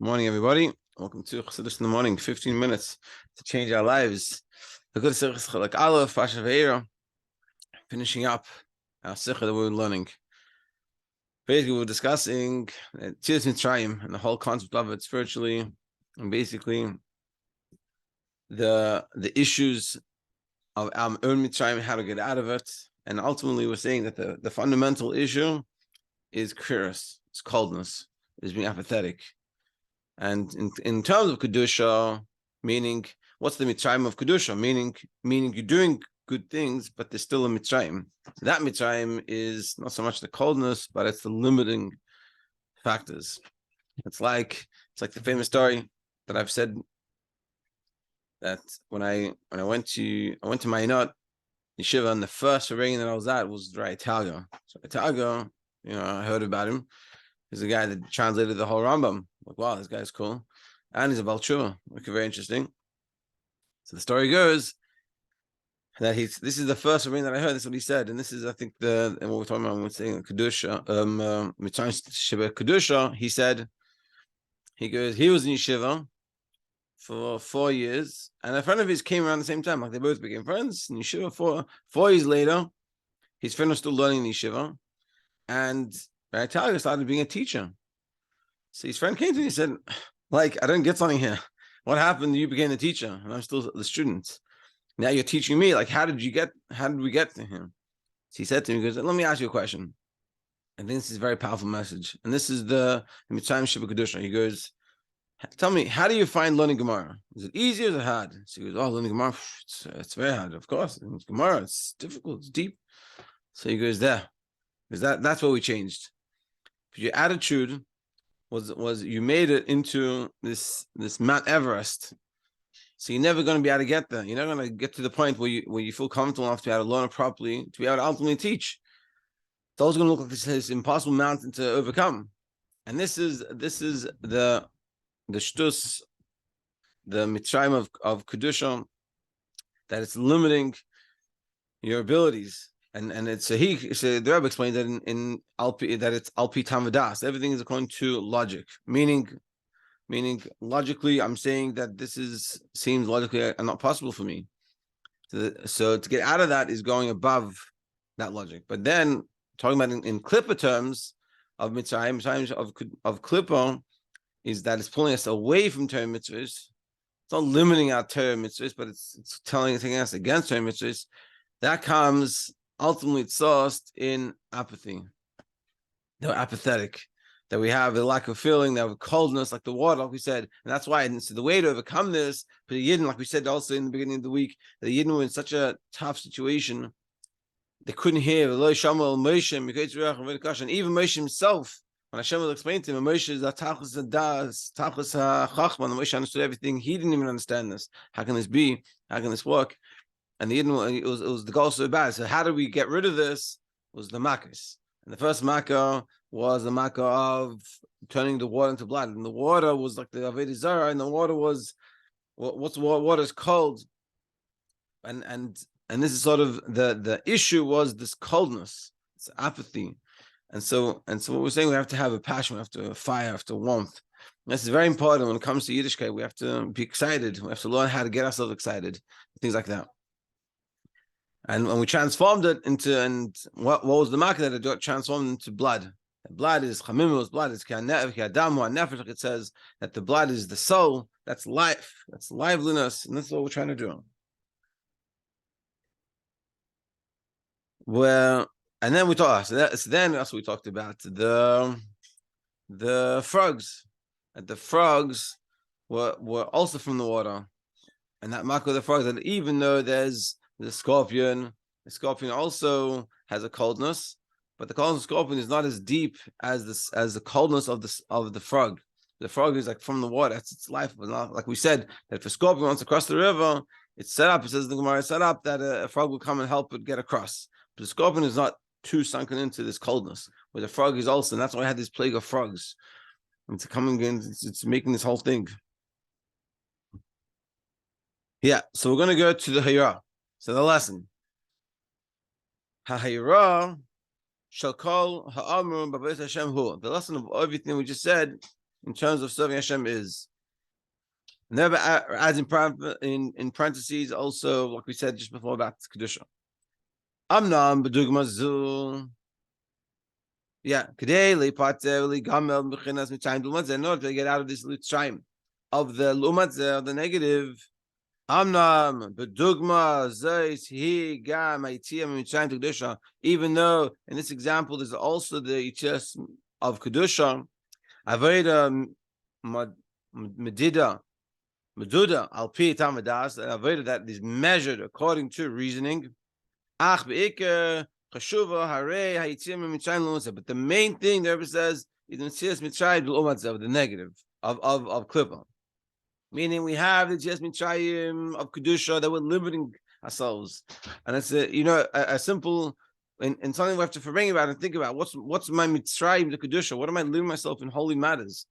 Morning, everybody. Welcome to Chassidus in the morning. 15 minutes to change our lives. Like Aleph, Vaera, finishing up our sikha that we were learning. Basically, we were discussing Tzias Mitzrayim and the whole concept of it spiritually, and basically the issues of our own Mitzrayim and how to get out of it. And ultimately, we're saying that the fundamental issue is kriras, it's coldness, is being apathetic. And in terms of Kedusha, meaning, what's the Mitzrayim of Kedusha? Meaning you're doing good things, but there's still a Mitzrayim. That Mitzrayim is not so much the coldness, but it's the limiting factors. It's like the famous story that I've said that when I went to Ma'inot Yeshiva, and the first rebbein that I was at was Vaera. So Vaera, I heard about him. He's the guy that translated the whole Rambam. Like, wow, this guy's cool. And he's a Baal Tshuva. Okay, very interesting. So the story goes that this is the first rebbein that I heard. This is what he said. And this is, I think, and what we're talking about when we're saying Kedusha, Kedusha, he said, he was in Yeshiva for 4 years. And a friend of his came around the same time. Like, they both became friends in Yeshiva. 4 years later, his friend was still learning in Yeshiva. And Vaera started being a teacher. So his friend came to me and said, like, I don't get something here. What happened? You became the teacher and I'm still the student. Now you're teaching me. Like, how did we get to him? So he said to me, he goes, let me ask you a question. I think this is a very powerful message. And this is the Mitzrayim Sheba Kedusha. He goes, tell me, how do you find learning Gemara? Is it easy or is it hard? So he goes, learning Gemara, it's very hard, of course. It's Gemara, it's difficult, it's deep. So he goes, that's what we changed. Your attitude was you made it into this Mount Everest. So you're never going to be able to get there. You're never going to get to the point where you feel comfortable enough to be able to learn it properly, to be able to ultimately teach. It's always going to look like this impossible mountain to overcome. And this is the shtus, the Mitzrayim of Kedusha, that it's limiting your abilities. And it's the Rebbe explained that in Alpi, that it's Alpi Tamadas. Everything is according to logic, meaning logically, I'm saying that this seems logically not possible for me. So to get out of that is going above that logic. But then talking about in Klippa terms of Mitzrayim of Klippa, is that it's pulling us away from Torah mitzvahs. It's not limiting our Torah mitzvahs, but it's taking us against Torah mitzvahs. That comes ultimately, it's sourced in apathy. They're apathetic, that we have a lack of feeling, that we have coldness, like the water, like we said. And that's why, and so the way to overcome this, but the Yidden, like we said also in the beginning of the week, the Yidden were in such a tough situation, they couldn't hear. And even Moshe himself, when Hashem will explain to him, Moshe is the Tachlis HaChachma, and Moshe understood everything. He didn't even understand this. How can this be? How can this work? And the Yidden, it was the goal so bad. So how do we get rid of this? It was the makkos. And the first makkah was the makkah of turning the water into blood. And the water was like the Avodah Zarah, and the water was water is cold. And this is sort of the issue was this coldness, it's apathy. And so what we're saying, we have to have a passion, we have to have a fire, we have to warmth. And this is very important when it comes to Yiddishkeit. We have to be excited. We have to learn how to get ourselves excited, things like that. And when we transformed it into, and what was the market that it transformed into blood? The blood is chamimos, blood is ki'adamu, nefesh. It says that the blood is the soul. That's life. That's liveliness, and that's what we're trying to do. And then we talked. Then that's what we talked about the frogs. And the frogs were also from the water, and that mark of the frogs. And even though there's the scorpion also has a coldness, but the coldness of the scorpion is not as deep as the coldness of the frog. The frog is like from the water. That's its life. But not, like we said, that if a scorpion wants to cross the river, it's set up. It says in the Gemara, it's set up that a frog will come and help it get across. But the scorpion is not too sunken into this coldness, where the frog is also, and that's why I had this plague of frogs. And it's coming in, it's making this whole thing. Yeah, so we're going to go to the Vaera. So the lesson. The lesson of everything we just said in terms of serving Hashem is. Never adds in parentheses also, like we said just before about Kedusha. Amnam b'dugma zu. Yeah, Kedei lepater legamel b'chinas mitzayim d'lumat zeh. In order to get out of this mitzayim of the lumat zeh, of the negative. Amnam b'dugma zeis hi gam ha'yitzia mitzayim Kedusha. Even though in this example there's also the yitzias of Kedusha, Vaera medida. Meduda al pi tamadas, an avodah that is measured according to reasoning. Ach be'ikar chashuva harei hayitzim mitzrayim l'umatzav. But the main thing the Rebbe says is the mitzias mitzrayim l'umatzav, the negative of klipa. Meaning we have the mitzias mitzrayim of kedusha that we're limiting ourselves, and it's a simple and something we have to bring about and think about. What's my mitzrayim to kedusha? What am I limiting myself in holy matters?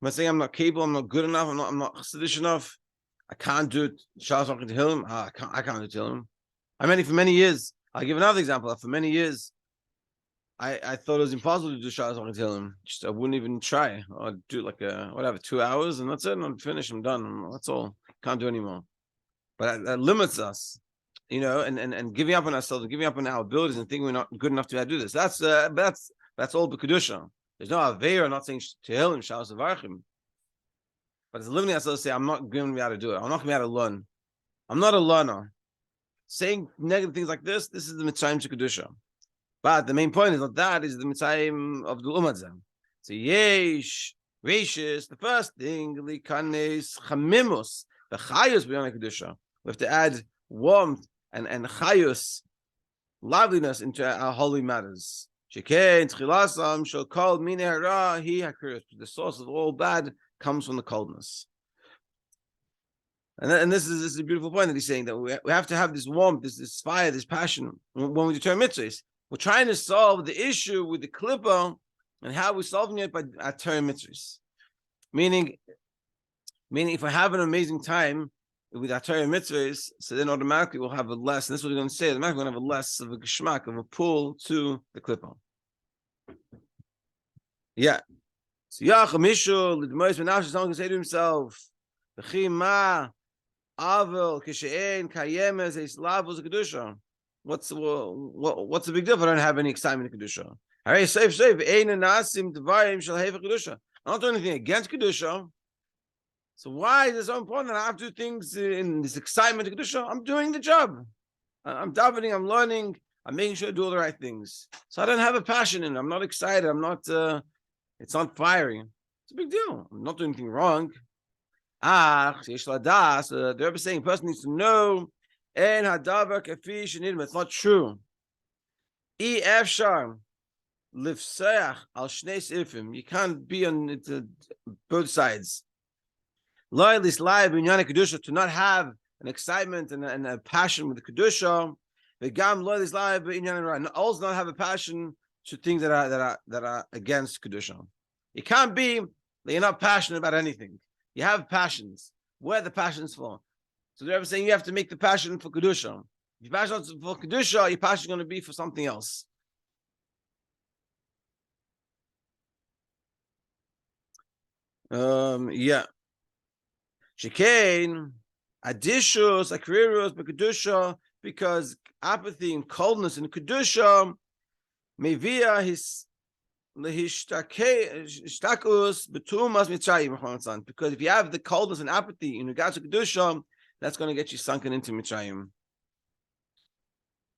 Am I saying I'm not capable, I'm not good enough, I'm not chassidish enough? I can't do it. Shas to him. I can't do it him. For many years, I'll give another example. For many years, I thought it was impossible to do Shas to him. I wouldn't even try. I'd do like 2 hours, and that's it. I'm finished. I'm done. That's all. Can't do anymore. But that limits us, and giving up on ourselves, and giving up on our abilities, and thinking we're not good enough to do this. That's all the kedusha. There's no Vaera, not saying Tehillim, Shalos Avarchim. But it's limiting ourselves to say, I'm not going to be able to do it. I'm not going to be able to learn. I'm not a learner. Saying negative things like this is the Mitzrayim Kedusha. But the main point is not that, is the Mitzrayim of the Umadzam. So Yesh, Rashis, the first thing, Likanes, Chamimus, the Chayus beyond Kedusha. We have to add warmth and Chayus, liveliness into our holy matters. The source of all bad comes from the coldness. And this is a beautiful point that he's saying, that we have to have this warmth, this fire, this passion when we determine mitzvahs. We're trying to solve the issue with the klippa, and how we're solving it by our Torah mitzvahs. Meaning, if I have an amazing time with our Torah mitzvahs, so then automatically we'll have a less, and this is what we're going to say, automatically we're going to have a less of a geschmack, of a pull to the klippa. Yeah. So Yachamishu l'dmois v'nafsh, someone can say to himself, "V'chima avel kishein kayemes eislavos kedusha." What's the big deal if I don't have any excitement in kedusha? Alright, safe. Ein nasim dvarim shel heva kedusha. I'm not doing anything against kedusha. So why is it so important that I have to do things in this excitement in kedusha? I'm doing the job. I'm davening. I'm learning. I'm making sure I do all the right things. So I don't have a passion in it. I'm not excited. I'm not. It's not fiery. It's a big deal. I'm not doing anything wrong. The Rebbe is saying a person needs to know. It's not true. You can't be on both sides. To not have an excitement and a passion with the kedusha. And also not have a passion to things that are against kedusha. It can't be that you're not passionate about anything. You have passions. Where are the passions for? So they're saying you have to make the passion for kedusha. If you're passionate for kedusha, your passion is going to be for something else. Yeah. Shekain, adishus, akrirus, kedusha, because apathy and coldness in kedusha mevia his lehishtakus betumas mitzrayim. Because if you have the coldness and apathy in regards to kedusha, that's going to get you sunken into mitzrayim.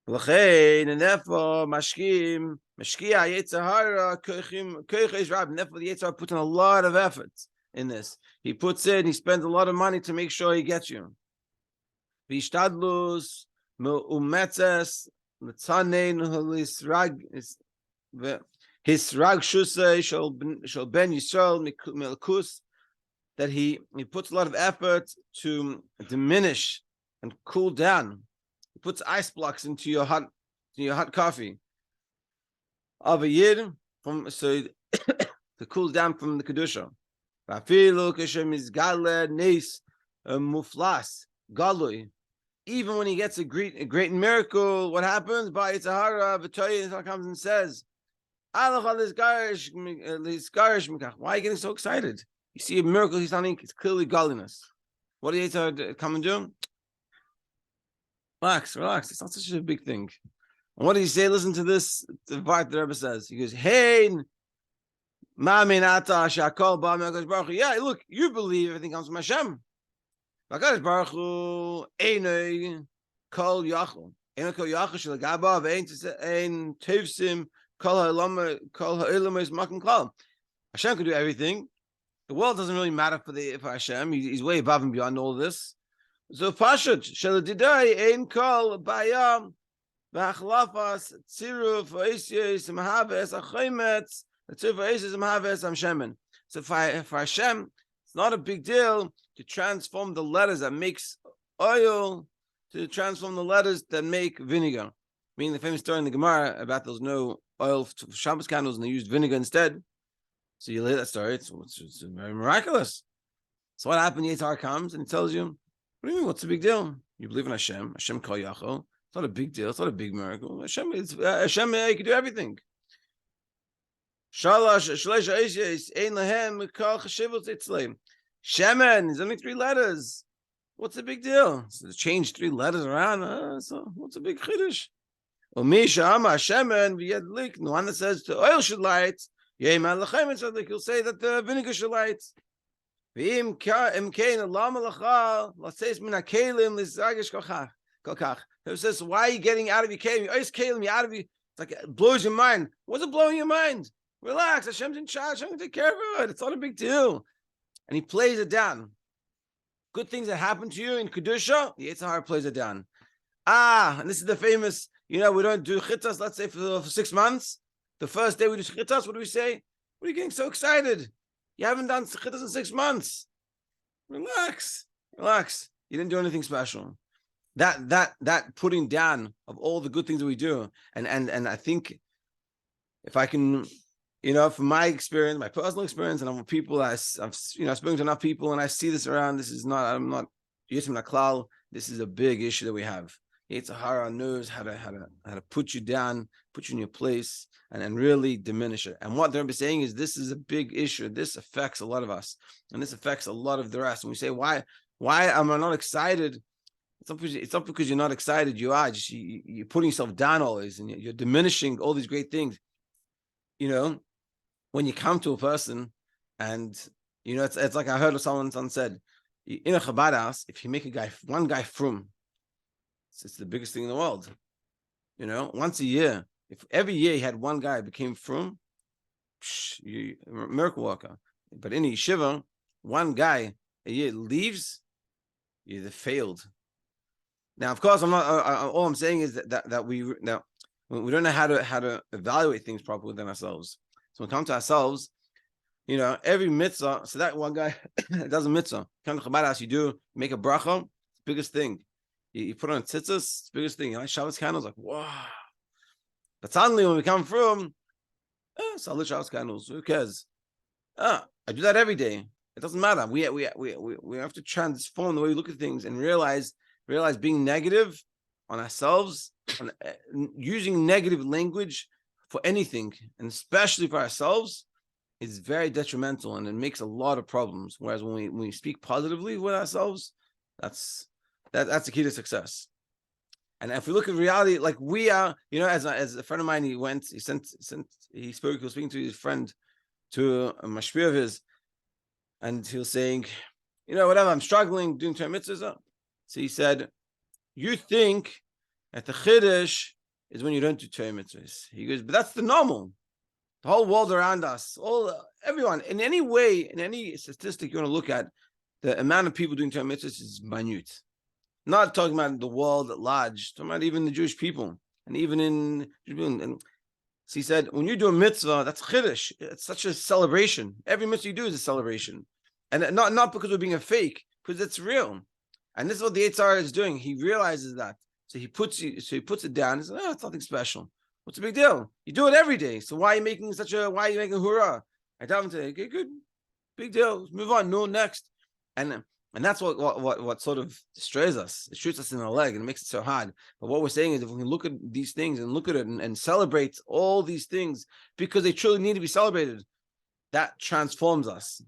And therefore, mashkia yetzahara koichish rab. And therefore, the yetzahara puts in a lot of effort in this. He puts in, he spends a lot of money to make sure he gets you. Vishtadlus umetzes l'tzanein his rag shusay shall ben Yisrael melkus, that he puts a lot of effort to diminish and cool down. He puts ice blocks into your hot coffee of a year to cool down from the kedusha. Even when he gets a great miracle, what happens? By Yitzhahara, V'toyah comes and says, Why are you getting so excited? You see a miracle, he's not it's clearly godliness. What do you come and do? Relax. It's not such a big thing. And what did he say? Listen to this. The part the Rebbe says. He goes, "Hey, yeah, look, you believe everything comes from Hashem. Hakadosh Baruch Hu einay kol yachol. Einay kol yachol shelagabav ein tivsim kol ha'olam is makom kol. Hashem can do everything. The world doesn't really matter for Hashem. He's way above and beyond all this. So pashut sheladidai ein kol bayam v'achlafas tziruf oisyes mahaves achaymetz tziruf oisyes mahaves amshemen. So for Hashem, it's not a big deal to transform the letters that makes oil to transform the letters that make vinegar. Meaning the famous story in the Gemara about there's no oil for Shabbos candles and they used vinegar instead. So you hear that story. It's very miraculous. So what happened? Yitzhar comes and he tells you, what do you mean? What's the big deal? You believe in Hashem. Hashem kol yachol. It's not a big deal. It's not a big miracle. Hashem you can do everything. Shemen is only 3 letters. What's the big deal? So change 3 letters around. So what's a big chiddush? Shemen v'yadlik. The one that says the oil should light. He'll say that the vinegar should light. It says, why are you getting out of your kelim? You're out of you. It's like it blows your mind. What's it blowing your mind? Relax. Hashem's in charge. Hashem can take care of it. It's not a big deal. And he plays it down. Good things that happen to you in Kedusha, the Yitzhar plays it down. And this is the famous, we don't do chitas, let's say for 6 months. The first day we do chitas, what do we say? What are you getting so excited? You haven't done chitas in 6 months. Relax. You didn't do anything special. That putting down of all the good things that we do. And I think if I can, from my experience, my personal experience, and I'm with people, I've spoken to enough people, and I see this around. This is not, I'm not Yitzhak Naklal. This is a big issue that we have. Yitzhak knows how to put you down, put you in your place, and really diminish it. And what they're saying is this is a big issue. This affects a lot of us, and this affects a lot of the rest. And we say, why am I not excited? It's not because you're not excited. You are just you're putting yourself down always, and you're diminishing all these great things. When you come to a person, and it's like I heard someone said, in a Chabad house, if you make one guy frum, it's the biggest thing in the world. Once a year, if every year you had one guy became frum, you miracle worker. But in a yeshiva, one guy a year leaves, you either failed. Now, of course, I'm not. All I'm saying is that we don't know how to evaluate things properly within ourselves. So when we come to ourselves, every mitzvah. So that one guy does a mitzvah. Come to Chabad house, you make a bracha. It's the biggest thing. You put on tzitzis. It's the biggest thing. Shabbos candles, like wow. But suddenly when we come from, Salit Shabbos candles. Who cares? I do that every day. It doesn't matter. We have to transform the way we look at things and realize being negative on ourselves, using negative language for anything, and especially for ourselves, is very detrimental, and it makes a lot of problems. Whereas when we speak positively with ourselves, that's the key to success. And if we look at reality, like we are, as a friend of mine, he was speaking to his friend, to a mashpia of his, and he was saying, whatever, I'm struggling doing Torah mitzvahs. So he said, you think that the chiddush is when you don't do Torah mitzvahs. He goes, but that's the normal. The whole world around us, everyone, in any way, in any statistic you want to look at, the amount of people doing Torah mitzvahs is minute. Not talking about the world at large, talking about even the Jewish people, and even in. And so he said, when you do a mitzvah, that's chiddush. It's such a celebration. Every mitzvah you do is a celebration, and not because we're being a fake, because it's real. And this is what the Yitzhar is doing. He realizes that, so he puts it down. He says, it's nothing special. What's the big deal? You do it every day. So why are you making hurrah? I tell him today, okay, good, big deal. Let's move on. No, next. And And that's what sort of destroys us. It shoots us in the leg and it makes it so hard. But what we're saying is, if we can look at these things and look at it and celebrate all these things because they truly need to be celebrated, that transforms us.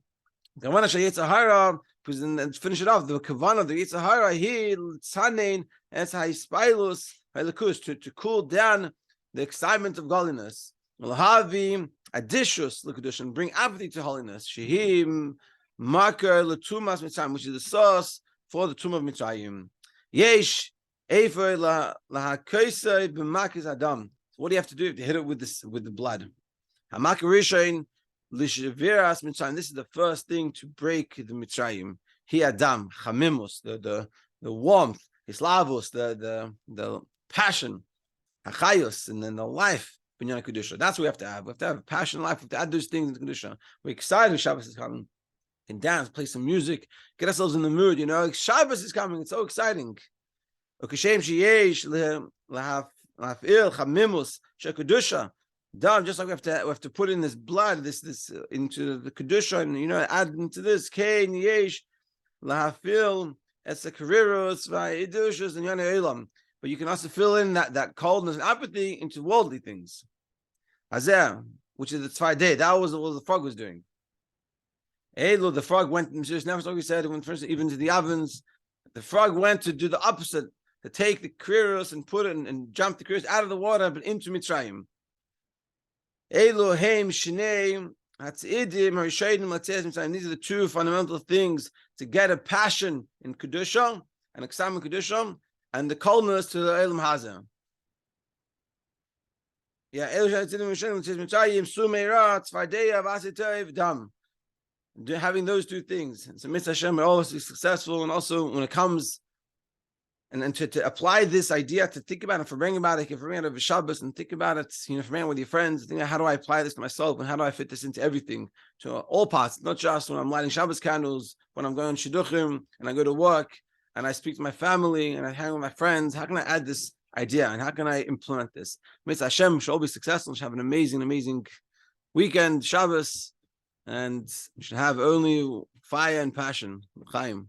Because then finish it off. The kavanah of the Yetzer Hara here, tzanein, as haispilus, to cool down the excitement of godliness. Lahavi adishus l'kedusha, and bring apathy to holiness. Shehim marker letumas mitzrayim, which is the sauce for the tomb of Mitzrayim. Yesh efer lahakoisei b'makis adam. What do you have to do? You have to hit it with the blood. Hamakar rishon l'sheviras Mitzrayim. This is the first thing to break the Mitzrayim. He adam chamimus, the warmth, hislavus, the passion, hachayos, and then the life. That's what we have to have. We have to have a passion in life. We have to add those things in the Kedusha. We're excited Shabbos is coming. We can dance, play some music, get ourselves in the mood, Shabbos is coming. It's so exciting. We just like we have to put in this blood, this into the Kedusha, and add into this Kain Yesh lahafil esakariros va'idushas and yana elam. But you can also fill in that coldness and apathy into worldly things. Hazeh, which is the Tzvai. That was what the frog was doing. Elo, the frog went, never we said, went first even to the ovens. The frog went to do the opposite, to take the kriros and put it and jump the kriros out of the water, but into Mitzrayim. Elo, heim, shnei, hatzidim, harishadim, latzes Mitzrayim. These are the two fundamental things to get a passion in Kedusha, an excitement in Kedusha, and the coldness to the Elam Hazeh. Yeah, having those two things. So Mitzvah Hashem will always be successful, and also when it comes and to apply this idea, to think about it, for bringing about it, if bring out of Shabbos and think about it, for bringing with your friends, think how do I apply this to myself and how do I fit this into everything, to all parts, not just when I'm lighting Shabbos candles, when I'm going on shidduchim and I go to work and I speak to my family and I hang with my friends. How can I add this idea and how can I implement this? Mitzvah Hashem should all be successful. Should have an amazing weekend, Shabbos, and should have only fire and passion. Chaim.